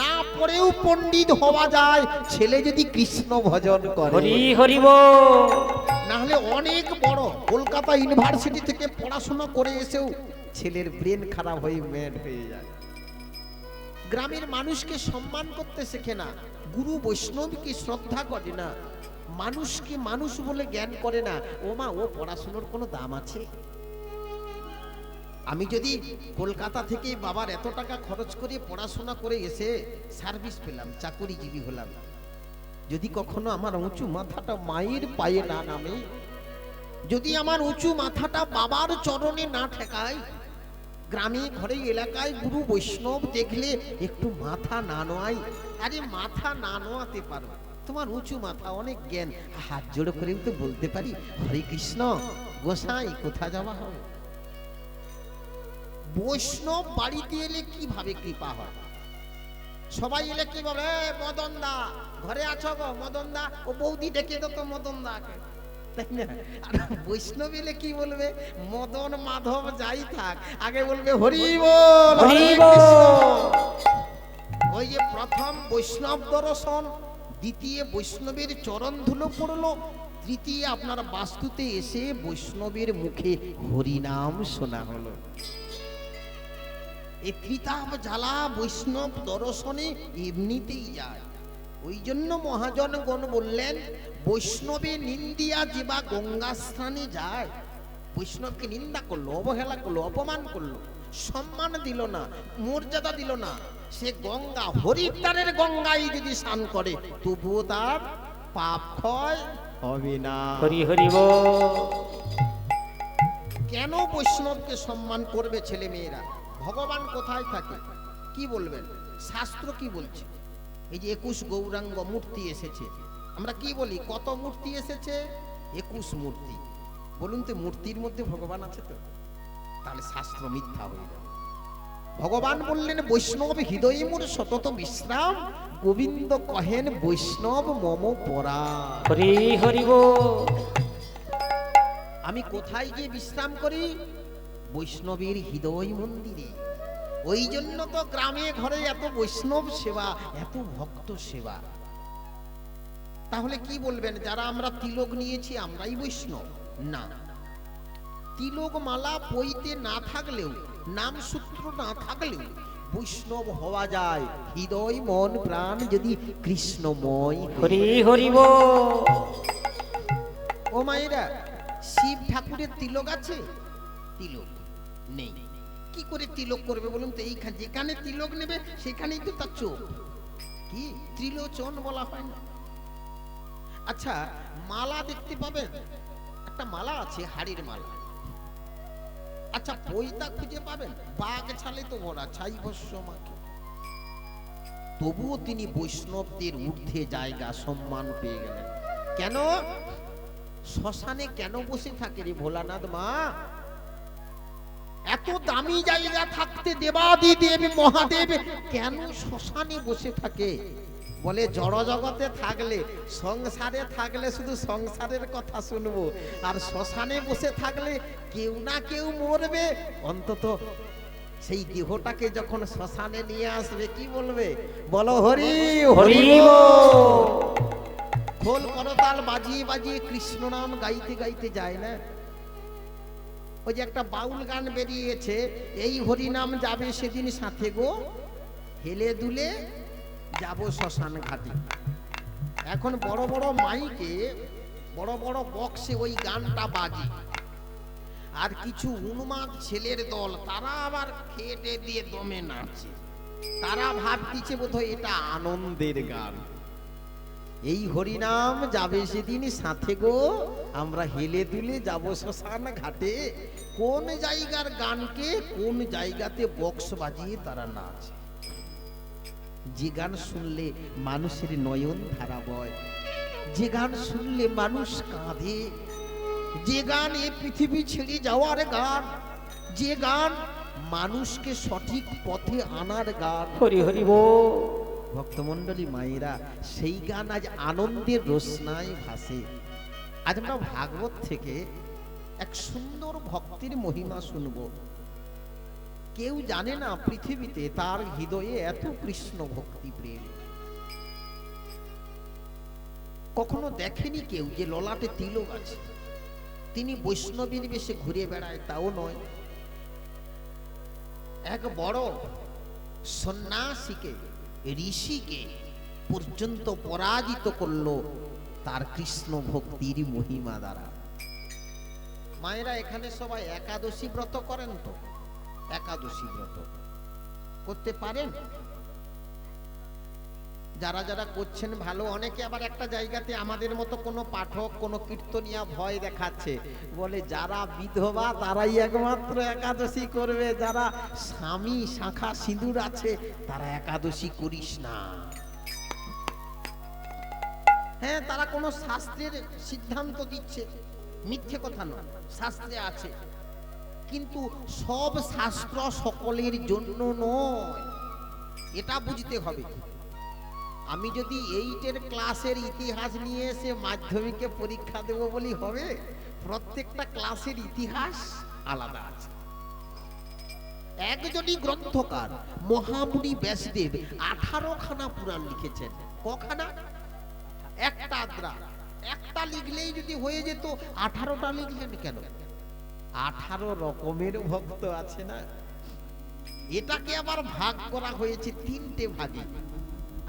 না পড়েও পণ্ডিত হওয়া যায় ছেলে যদি কৃষ্ণ ভজন করে। হরি হরি বল। না হলে অনেক বড় কলকাতা ইউনিভার্সিটি থেকে পড়াশোনা করে এসেও ছেলের ব্রেন খারাপ হয়ে ম্যাড হয়ে যায়। গ্রামের মানুষকে সম্মান করতে শেখে না, গুরু বৈষ্ণবকে শ্রদ্ধা করে না, মানুষকে মানুষ বলে জ্ঞান করে না। ও মা, ও পড়াশোনার কোনো দাম আছে? আমি যদি কলকাতা থেকে বাবার এত টাকা খরচ করে পড়াশোনা করে এসে সার্ভিস পেলাম, চাকরিজীবী হলাম, যদি কখনো আমার উঁচু মাথাটা মায়ের পায়ে না নামে, যদি আমার উঁচু মাথাটা বাবার চরণে না ঠেকায়, গ্রামে ঘরে এলাকায় গুরু বৈষ্ণব দেখলে একটু মাথা না নোয়াই, আরে মাথা না নোয়াতে পারো, তোমার উঁচু মাথা, অনেক জ্ঞান, হাত জোড়ো করেও তো বলতে পারি হরে কৃষ্ণ গোসাই, কোথা যাওয়া হবে? বৈষ্ণব বাড়িতে এলে কিভাবে কৃপা হয়? সবাই এলে কি বলে, মদন দা ঘরে আছো গো, মদন দা, ও বৌদি ডেকে দো তো মদন দাকে, তাই না? আর বৈষ্ণব এলে কি বলবে, মদন মাধব যাই থাক, আগে বলবে হরি বল, হরে কৃষ্ণ। ওই যে প্রথম বৈষ্ণব দর্শন, দ্বিতীয় বৈষ্ণবের চরণ ধুলো পড়লো, তৃতীয় আপনার বাস্তুতে এসে বৈষ্ণবের মুখে হরিনাম শোনা হলো। এই ত্রিতাপ জ্বালা বৈষ্ণব দর্শনে এমনিতেই যায়। ওই জন্য মহাজনগণ বললেন, বৈষ্ণবে নিন্দিয়া যেবা গঙ্গা স্নানে যায়। বৈষ্ণবকে নিন্দা করলো, অবহেলা করলো, অপমান করলো, সম্মান দিল না, মর্যাদা দিল না, সে গঙ্গা, হরিদ্বারের গঙ্গায় যদি স্নান করে তবুও তার পাপ ক্ষয় হবে না। হরি হরি বল। কেন বৈষ্ণবকে সম্মান করবে ছেলে মেয়েরা? ভগবান কোথায় থাকে কি বলবেন? শাস্ত্র কি বলছে? এই যে 21 গৌরাঙ্গ মূর্তি এসেছে, আমরা কি বলি, কত মূর্তি এসেছে? 21 মূর্তি। বলুন তো, মূর্তির মধ্যে ভগবান আছে তো? তাহলে শাস্ত্র মিথ্যা হয়ে যাবে। ভগবান বললেন, বৈষ্ণব হৃদয়ে মোর সতত বিশ্রাম, গোবিন্দ কহেন বৈষ্ণব মম পরা। হরি হরি বল। আমি কোথায় গিয়ে বিশ্রাম করি? বৈষ্ণবের হৃদয় মন্দিরে। ওই জন্য তো গ্রামে ঘরে এত বৈষ্ণব সেবা, এত ভক্ত সেবা। তাহলে কি বলবেন, যারা আমরা তিলক নিয়েছি আমরাই বৈষ্ণব? না, তিলক মালা পইতে না থাকলেও, নাম সূত্র না থাকলেও বৈষ্ণব হওয়া যায়, হৃদয় মন প্রাণ যদি কৃষ্ণময়। হরি হরি বল। ও মায়েরা, শিব ঠাকুরের তিলক আছে? তিলক নেই। কি করে তিলক করবে বলুন তো? এইখানে যেখানে তিলক নেবে সেখানেই তো তার চোখ, কি ত্রিলোচন বলা হয় না? আচ্ছা, মালা দেখতে পাবেন, একটা মালা আছে হাড়ির মালা। আচ্ছা, পইতা খুঁজে পাবেন? বাঘ ছালে তো ভরা, ছাই ভস্য মাখে। তবুও তিনি বৈষ্ণবদের ঊর্ধ্বে জায়গা, সম্মান পেয়ে গেলেন। কেন? শ্মশানে কেন বসে থাকে রে ভোলানাথ মা? এত দামি জায়গা থাকতে দেবাদিদেব মহাদেব কেন শ্মশানে বসে থাকে? বলে, জড় জগতে থাকলে, সংসারে থাকলে শুধু সংসারের কথা শুনবো, আর শ্মশানে বসে থাকলে কেউ না কেউ মরবে, অন্তত সেই দেহটাকে যখন শ্মশানে নিয়ে আসবে কি বলবে? বলো হরি হরি বল। খোল করতাল বাজিয়ে বাজিয়ে কৃষ্ণ নাম গাইতে গাইতে যায় না? ওই যে একটা বাউল গান বেরিয়েছে, এই হরি নাম যাবে সেদিন সাথে গো, হেলে দুলে যাব শ্মশান ঘাটে। এখন বড় বড় মাইকে, বড় বড় বক্সে ওই গানটা বাজে, আর কিছু উন্মাদ ছেলের দল তারা আবার খেটে দিয়ে দমে নাচে। তারা ভাবতিছে বোধহয় এটা আনন্দের গান। এই হরিনাম যাবে সেদিন সাথে গো, আমরা হেলে দুলে যাব শ্মশান ঘাটে। কোন জায়গার গানকে কোন জায়গাতে বক্স বাজিয়ে তারা নাচে। যে গান শুনলে মানুষের নয়ন ধারা বয়, যে গান শুনলে মানুষ কাঁদে, যে গান এ পৃথিবী ছেড়ে যাওয়ার গান, যে গান মানুষকে সঠিক পথে আনার গান। হরি হরি বল। ভক্তমণ্ডলী মায়েরা, সেই গান আজ আনন্দের রোশনায় ভাসে। আজ আমরা ভাগবত থেকে এক সুন্দর ভক্তির মহিমা শুনব। কেউ জানে না পৃথিবীতে তার হৃদয়ে এত কৃষ্ণ ভক্তি প্রেম। কখনো দেখেনি কেউ যে ললাটে তিলক আছে, তিনি বৈষ্ণবীর বেশে ঘুরে বেড়ায়, তাও নয়। এক বড় সন্ন্যাসীকে, ঋষিকে পর্যন্ত পরাজিত করলো তার কৃষ্ণ ভক্তির মহিমা দ্বারা। মায়েরা, এখানে সবাই একাদশী ব্রত করেন তো? একাদশী ব্রত করতে পারেন? যারা যারা করছেন ভালো। অনেকে আবার একটা জায়গাতে আমাদের মতো কোনো পাঠক, কোনো কীর্তনিয়া ভয় দেখাচ্ছে, বলে যারা বিধবা তারাই একমাত্র একাদশী করবে, যারা স্বামী শাঁখা সিঁদুর আছে তারা একাদশী করিস না। হ্যাঁ, তারা কোনো শাস্ত্রের সিদ্ধান্ত দিচ্ছে, মিথ্যে কথা নয়, শাস্ত্রে আছে, কিন্তু সব শাস্ত্র সকলের জন্য নয়, এটা বুঝতে হবে। আমি যদি 8 ক্লাসের ইতিহাস নিয়ে এসে মাধ্যমিকে পরীক্ষা দেব বলি হবে? প্রত্যেকটা ক্লাসের ইতিহাস আলাদা আছে। একজনই গ্রন্থকার মহামুনি ব্যাসদেব 18 খানা পুরাণ লিখেছেন। কখানা? একটা আদ্রা। একটা লিখলেই যদি হয়ে যেত, 18টা লিখলেন কেন? 18 রকমের ভক্ত আছে না। এটাকে আবার ভাগ করা হয়েছে 3টে ভাগে।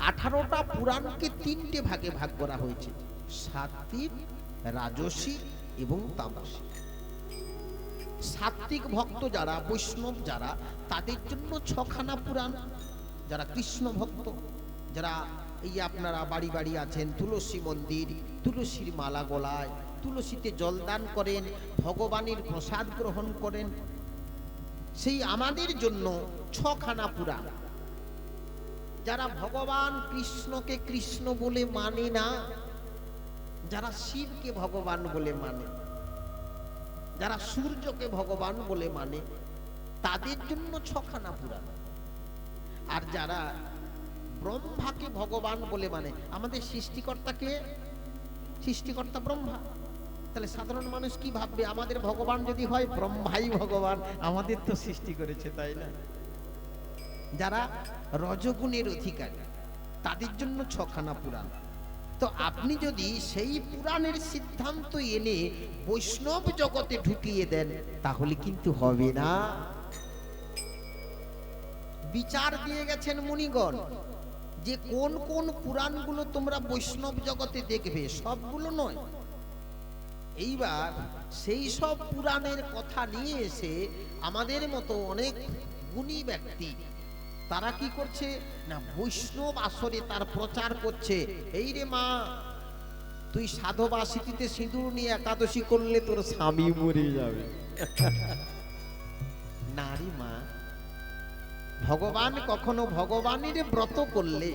18টা পুরাণকে 3টে ভাগে ভাগ করা হয়েছে, সাত্বিক, রাজসিক এবং তামসিক। সাত্বিক ভক্ত যারা, বৈষ্ণব যারা, তাদের জন্য 6 খানা পুরাণ। যারা কৃষ্ণ ভক্ত, যারা এই আপনারা বাড়ি বাড়ি আছেন, তুলসী মন্দির, তুলসীর মালা গলায়, তুলসীতে জলদান করেন, ভগবানের প্রসাদ গ্রহণ করেন, সেই আমাদের জন্য 6 খানা পুরাণ। যারা ভগবান কৃষ্ণকে কৃষ্ণ বলে মানে না, যারা শিবকে ভগবান বলে মানে, যারা সূর্যকে ভগবান বলে মানে, তাদের জন্য 6 খানা পুরাণ। আর যারা ব্রহ্মাকে ভগবান বলে মানে, আমাদের সৃষ্টিকর্তাকে, সৃষ্টিকর্তা ব্রহ্মা, তাহলে সাধারণ মানুষ কি ভাববে? আমাদের ভগবান যদি হয় ব্রহ্মাই ভগবান, আমাদের তো সৃষ্টি করেছে, তাই না? যারা রজগুণের অধিকারী, তাদের জন্য 6 খানা পুরাণ। তো আপনি যদি সেই পুরাণের সিদ্ধান্ত এনে বৈষ্ণব জগতে ঢুকিয়ে দেন, তাহলে কিন্তু হবে না। বিচার দিয়ে গেছেন মুনিগণ যে কোন কোন পুরাণগুলো তোমরা বৈষ্ণব জগতে দেখবে, সবগুলো নয়। এইবার সেই সব পুরাণের কথা নিয়ে এসে আমাদের মতো অনেক গুণী ব্যক্তি, তারা কি করছে না, বৈষ্ণব আসরে তার প্রচার করছে। এই রে মা, তুই সাধবা স্মৃতিতে সিঁদুর নিয়ে একাদশী করলে তোর স্বামী মরে যাবে। নারী মা, ভগবান কখনো ভগবানের ব্রত করলে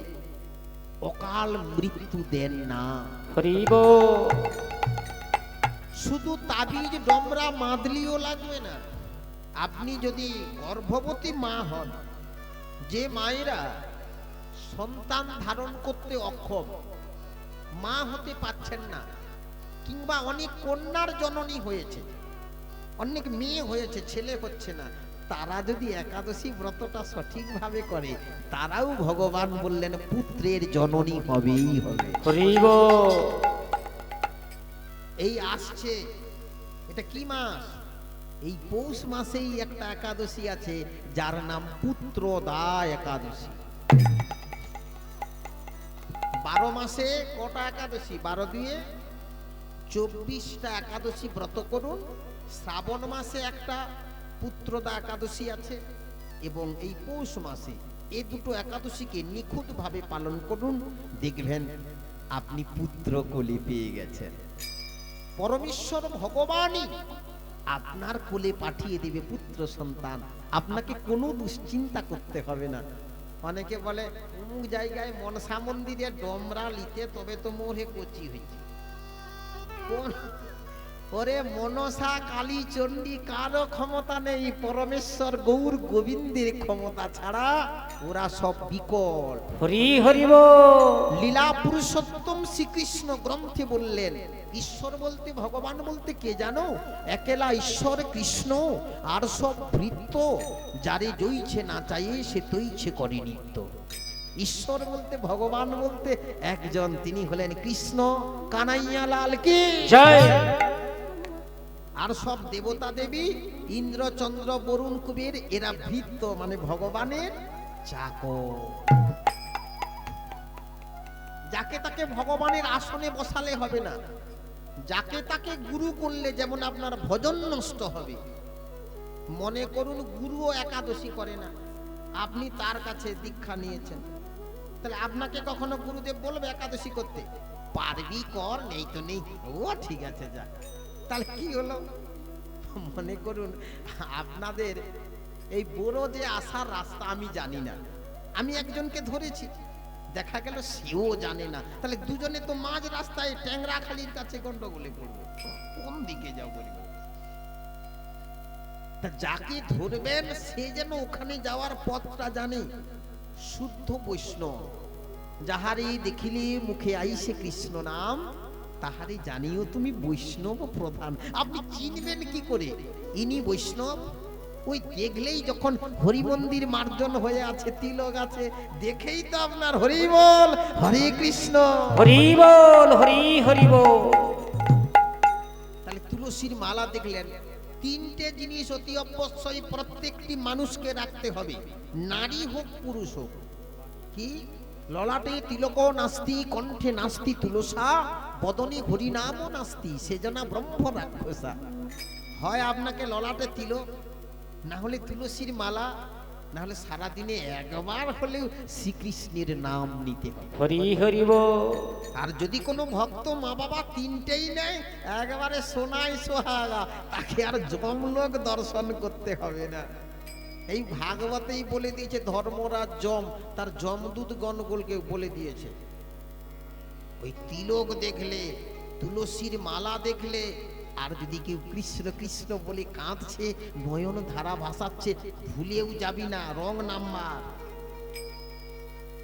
অকাল মৃত্যু দেন না। হরি বল। শুধু তাবিজ ডমরা মাদলিও লাগবে না। আপনি যদি গর্ভবতী মা হন, যে মায়েরা সন্তান ধারণ করতে অক্ষম, মা হতে পারছেন না, কিংবা অনেক কন্যার জননী হয়েছে, অনেক মেয়ে হয়েছে, ছেলে হচ্ছে না, তারা যদি একাদশী ব্রতটা সঠিকভাবে করে, তারাও ভগবান বললেন পুত্রের জননী হবেই হবে। হরি বল। এই আসছে, এটা কি মাস? এই পৌষ মাসেই একটা একাদশী আছে, যার নাম পুত্রদা একাদশী। 12 মাসে কটা একাদশী? 12 দিয়ে 24টা একাদশী ব্রত করুন। শ্রাবণ মাসে একটা পুত্রদা একাদশী আছে, এবং এই পৌষ মাসে এই দুটো একাদশীকে নিখুঁতভাবে পালন করুন, দেখবেন আপনি পুত্র কোলে পেয়ে গেছেন। পরমেশ্বর ভগবানই আপনার কোলে পাঠিয়ে দেবে পুত্র সন্তান, আপনাকে কোনো দুশ্চিন্তা করতে হবে না। অনেকে বলে অমুক জায়গায় মনসা মন্দিরে ডমরা লিতে তবে তো মোরে কচি হয়েছে। কোন ওরে মনসা কালী চণ্ডী কারো ক্ষমতা নেই, পরমেশ্বর গৌর গোবিন্দের ক্ষমতা ছাড়া ওরা সব বিকল। হরি হরি বল। লীলা পুরুষোত্তম শ্রীকৃষ্ণ গ্রন্থে বললেন, ঈশ্বর বলতে ভগবান বলতে কে জানো? একেলা ঈশ্বর কৃষ্ণ, আর সব বৃত্ত, যারে জইছে না চাইয়ে সে তৈছে করে নিত্য। ঈশ্বর বলতে ভগবান বলতে একজন, তিনি হলেন কৃষ্ণ কানাইয়া লাল কি জয়। আর সব দেবতা দেবী ইন্দ্র চন্দ্র বরুণ কুবের এরা ভৃত্য, মানে ভগবানের চাকর। যাকে তাকে ভগবানের আসনে বসালে হবে না, যাকে তাকে গুরু করলে যেমন আপনার ভজন নষ্ট হবে। মনে করুন গুরুও একাদশী করে না, আপনি তার কাছে দীক্ষা নিয়েছেন, তাহলে আপনাকে কখনো গুরুদেব বলবে একাদশী করতে? পারবি কর, নেই তো নেই, ও ঠিক আছে যা। তাহলে কি হলো? মনে করুন আপনাদের এই বড় যে আসার রাস্তা আমি জানি না, আমি একজনকে ধরেছি, দেখা গেল সেও জানে না, তাহলে দুজনে তো মাঝ রাস্তায় ট্যাংরাখালির কাছে গন্ডগোলে পড়বো, কোন দিকে যাও বলি? তা যাকে ধরবেন সে যেন ওখানে যাওয়ার পথটা জানে। শুদ্ধ বৈষ্ণব যাহারে দেখিলে মুখে আইসে কৃষ্ণ নাম, তাহারে জানিও তুমি বৈষ্ণব প্রধান। আপনি চিনবেন কি করে ইনি বৈষ্ণব? ওই দেখলেই, যখন হরি মন্দির মার্জন হয়ে আছে, তিলক আছে, দেখেই তো আপনার হরি বল হরে কৃষ্ণ হরি বল হরি হরি বল। তাহলে তুলসীর মালা দেখলেন, তিনটে জিনিস অতি অবশ্যই প্রত্যেকটি মানুষকে রাখতে হবে, নারী হোক পুরুষ হোক। কি? ললাটে তিলক নাস্তি, কণ্ঠে নাস্তি তুলসা, বদনে হরিনামও নাস্তি, সেজনা ব্রহ্ম রাক্ষসা। হয় আপনাকে ললাটে তিলক, না হলে তুলসীর মালা, না হলে সারাদিনে একবার হলেও শ্রীকৃষ্ণের নাম নিতে হবে। হরি হরি বল। আর যদি কোনো ভক্ত মা বাবা তিনটেই নেয়, একেবারে সোনায় সোহাগা, তাকে আর যমলোক দর্শন করতে হবে না। এই ভাগবতেই বলে দিয়েছে, ধর্মরাজ যম তার যমদূত গণগোলকে বলে দিয়েছে, ওই তিলক দেখলে, তুলসীর মালা দেখলে, আর যদি কেউ কৃষ্ণ কৃষ্ণ বলে কাঁদছে, নয়ন ধারা ভাসাচ্ছে, ভুলেও যাবি না, রং নাম্বার।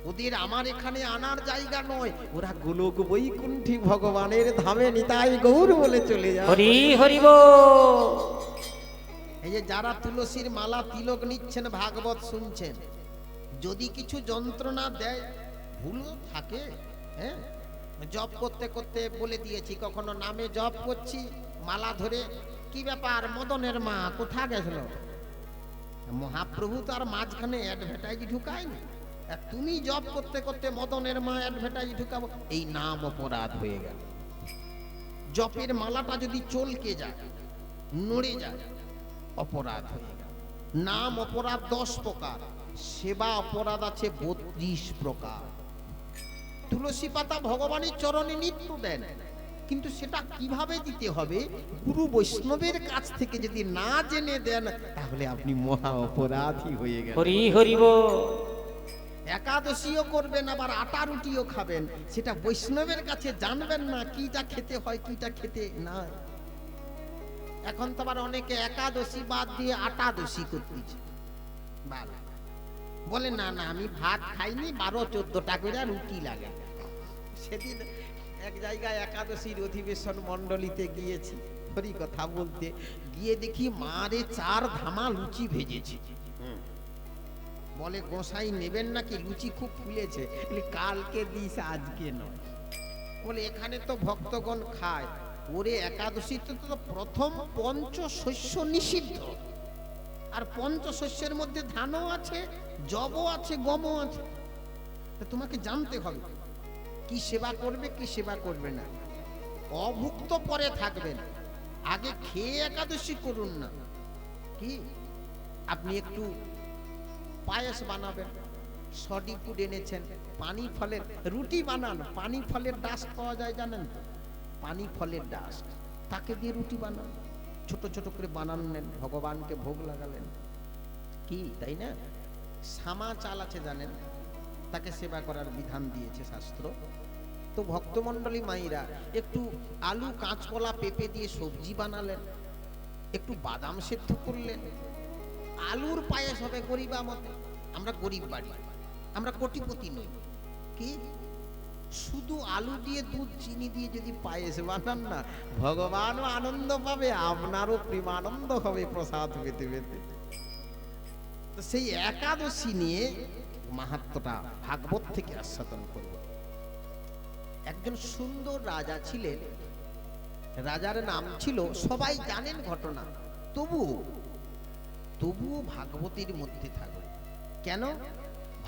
ওদের আমার এখানে আনার জায়গা নয়, ওরা গোলক বৈকুণ্ঠী ভগবানের ধামে নিতাই গৌর বলে চলে যায়। হরি হরি বল। এই যে যারা তুলসীর মালা তিলক নিচ্ছেন, ভাগবত শুনছেন, যদি কিছু যন্ত্রণা দেয়, ভুল থাকে, হ্যাঁ, জপ করতে করতে বলে দিয়েছি, কখনো নামে জপ করছি, মালা ধরে, কি ব্যাপার মদনের মা কোথা গেছিল? মহাপ্রভু তার মাঝখানে অ্যাডভার্টাইজ ঢুকায়নি, তুমি জপ করতে করতে মদনের মা অ্যাডভার্টাইজ ঢুকাবো, এই নাম অপরাধ হয়ে গেল। জপের মালাটা যদি চলকে যায়, নড়ে যায়, অপরাধ হয়ে গেল। নাম অপরাধ 10 প্রকার, সেবা অপরাধ আছে 32 প্রকার। তুলসী পাতা ভগবানের চরণে নিত্য দেন, কিন্তু সেটা কিভাবে দিতে হবে, গুরু বৈষ্ণবের কাছ থেকে যদি না জেনে দেন, তাহলে আপনি মহা অপরাধী হয়ে গেলেন। হরি হরি বল। একাদশীও করবেন, আবার আটা রুটিও খাবেন, সেটা বৈষ্ণবের কাছে জানবেন না, কিটা খেতে হয় কিটা খেতে না। এখন তো আবার অনেকে একাদশী বাদ দিয়ে আটাদশী করতেছে, বলে না না আমি ভাত খাইনি, 12-14টা করে রুটি লাগে। সেদিন এক জায়গায় একাদশীর অধিবেশন মণ্ডলীতে গিয়েছি, হরি কথা বলতে গিয়ে দেখি মারে 4 ধামা লুচি ভেজেছে। বলে গোসাই নেবেন নাকি, লুচি খুব ফুলেছে, কালকে দিস আজকে নয়। বলে এখানে তো ভক্তগণ খায়। ওরে একাদশীতে তো প্রথম পঞ্চশস্য নিষিদ্ধ, আর পঞ্চশস্যের মধ্যে ধানও আছে, যবও আছে, গমও আছে। তোমাকে জানতে হবে কি সেবা করবে কি সেবা করবে না। অভুক্ত পরে থাকবেন, আগে খেয়ে একাদশী করুন না। কি আপনি একটু পায়েস বানাবেন, সডি ফুড এনেছেন, পানি ফলের রুটি বানান, পানি ফলের ডাস্ট পাওয়া যায় জানেন তো, পানি ফলের ডাস্ট, তাকে দিয়ে রুটি বানান, ছোট ছোট করে বানালেন, ভগবানকে ভোগ লাগালেন, কি তাই না? সামা চাল আছে জানেন, তাকে সেবা করার বিধান দিয়েছে শাস্ত্র। তো ভক্তমণ্ডলী মাইরা একটু আলু কাঁচকলা পেঁপে দিয়ে সবজি বানালেন, একটু বাদাম সেদ্ধ করলেন, আলুর পায়েস হবে গরিবা মতে। আমরা গরিব বাড়ি, আমরা কোটিপতি নই, কি শুধু আলু দিয়ে দুধ চিনি দিয়ে যদি পায়েস বানান না, ভগবানও আনন্দ পাবে, আপনারও প্রেমানন্দ হবে প্রসাদ পেতে পেতে। তো সেই একাদশী নিয়ে মাহাত্ম্যটা ভাগবত থেকে আস্বাদন করব। একজন সুন্দর রাজা ছিলেন, রাজার নাম ছিল, সবাই জানেন ঘটনা, তবুও ভাগবতের মধ্যে থাকবে কেন?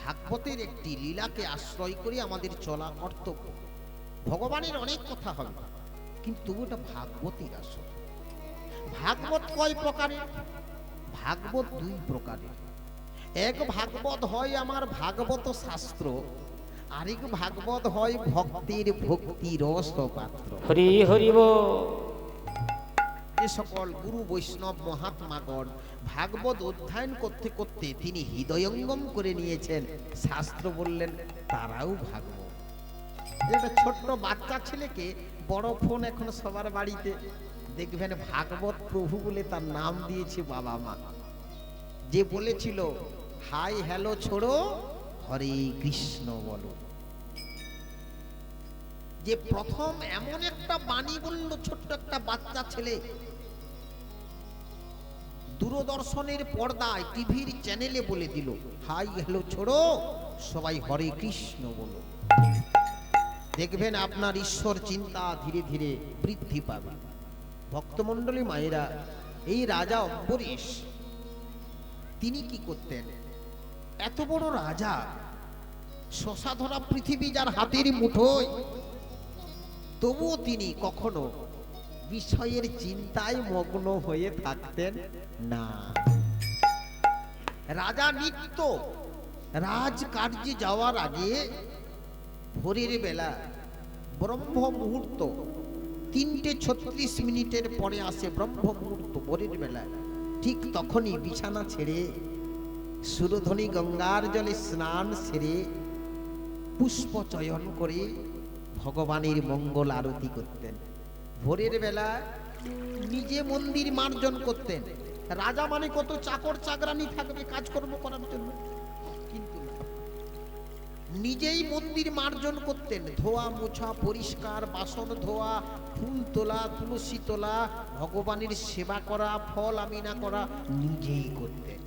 ভাগবতের একটি লীলাকে আশ্রয় করে আমাদের চলা কর্তব্য। ভগবানের অনেক কথা হবে, কিন্তু ওটা ভাগবতের আসল। ভাগবত কয় প্রকারের? ভাগবত দুই প্রকারের। এক ভাগবত হয় আমার ভাগবত শাস্ত্র, আরেক ভাগবত হয় ভক্তির ভক্তি রস পাত্র। হরি হরি বল। যে সকল গুরু বৈষ্ণব মহাত্মাগণ ভাগবত অধ্যয়ন করতে করতে তিনি হৃদয়ঙ্গম করে নিয়েছেন, শাস্ত্র বললেন তারাও ভাগবত। একটা ছোট্ট বাচ্চা ছেলেকে বড় ফোন এখন সবার বাড়িতে, দেখবেন ভাগবত প্রভু বলে তার নাম দিয়েছে বাবা মা। যে বলেছিল হাই হ্যালো ছোড়ো হরে কৃষ্ণ বলো, যে প্রথম এমন একটা বাণী বলল ছোট্ট একটা বাচ্চা ছেলে, দূরদর্শনের পর্দায় টিভির চ্যানেলে বলে দিল হাই হ্যালো ছোড়ো সবাই হরে কৃষ্ণ বলো। দেখবেন আপনার ঈশ্বর চিন্তা ধীরে ধীরে বৃদ্ধি পাবে। ভক্তমণ্ডলী মায়েরা, এই রাজা অম্বরীশ তিনি কি করতেন? এত বড় রাজা, শশাধরা পৃথিবী যার হাতের মুঠোয়, তবুও তিনি কখনো বিষয়ের চিন্তায় মগ্ন হয়ে থাকতেন না। রাজা নিত্য রাজকার্যে যাওয়ার আগে ভোরের বেলা ব্রহ্ম মুহূর্ত 3:36 পরে আসে ব্রহ্ম মুহূর্ত ভোরের বেলা, ঠিক তখনই বিছানা ছেড়ে সুরধ্বনি গঙ্গার জলে স্নান সেরে পুষ্প চয়ন করে ভগবানের মঙ্গল আরতি করতেন। ভোরের বেলা নিজে মন্দির মার্জন করতেন। রাজা মানে কত চাকর চাকরানি থাকবে কাজকর্ম করার জন্য, কিন্তু নিজেই মন্দির মার্জন করতেন, ধোয়া মোছা পরিষ্কার, বাসন ধোয়া, ফুল তোলা, তুলসী তোলা, ভগবানের সেবা করা, ফল আমিনা করা নিজেই করতেন।